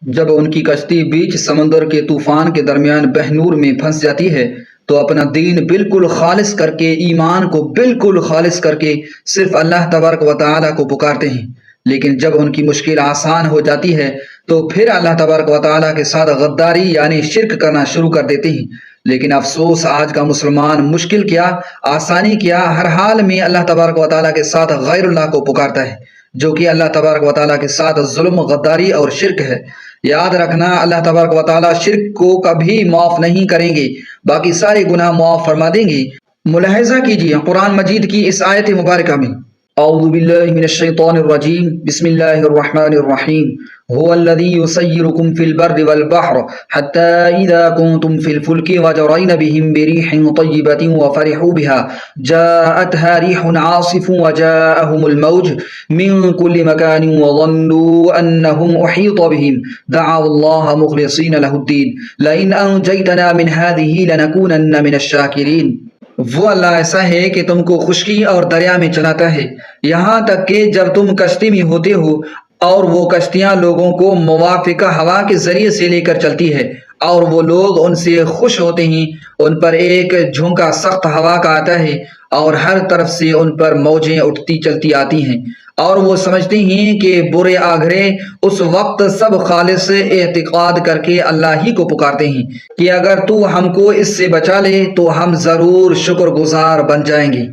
جب ان کی کشتی بیچ سمندر کے طوفان کے درمیان بہنور میں پھنس جاتی ہے تو اپنا دین بالکل خالص کر کے، ایمان کو بالکل خالص کر کے صرف اللہ تبارک و تعالیٰ کو پکارتے ہیں، لیکن جب ان کی مشکل آسان ہو جاتی ہے تو پھر اللہ تبارک و تعالیٰ کے ساتھ غداری یعنی شرک کرنا شروع کر دیتے ہیں۔ لیکن افسوس، آج کا مسلمان مشکل کیا آسانی کیا ہر حال میں اللہ تبارک و تعالیٰ کے ساتھ غیر اللہ کو پکارتا ہے، جو کہ اللہ تبارک و تعالیٰ کے ساتھ ظلم، غداری اور شرک ہے۔ یاد رکھنا، اللہ تبارک و تعالیٰ شرک کو کبھی معاف نہیں کریں گے، باقی سارے گناہ معاف فرما دیں گے۔ ملاحظہ کیجیے قرآن مجید کی اس آیت مبارکہ میں، اعوذ باللہ من الشیطان الرجیم، بسم اللہ الرحمن الرحیم، هو الذي يسيركم في البر والبحر حتى إذا كنتم في الفلك وجرين بهم بريح طيبة وفرحوا بها جاءتها ريح عاصف وجاءهم الموج من كل مكان وظنوا أنهم أحيط بهم دعوا الله مخلصين له الدين لئن أنجيتنا من هذه لنكونن من الشاكرين۔ وہ اللہ ایسا ہے کہ تم کو خشکی اور دریا میں چلاتا ہے، یہاں تک کہ جب تم کشتی میں ہوتے ہو اور وہ کشتیاں لوگوں کو موافقہ ہوا کے ذریعے سے لے کر چلتی ہے اور وہ لوگ ان سے خوش ہوتے ہیں، ان پر ایک جھونکا سخت ہوا کا آتا ہے اور ہر طرف سے ان پر موجیں اٹھتی چلتی آتی ہیں، اور وہ سمجھتے ہیں کہ برے آگرے اس وقت سب خالص اعتقاد کر کے اللہ ہی کو پکارتے ہیں کہ اگر تو ہم کو اس سے بچا لے تو ہم ضرور شکر گزار بن جائیں گے۔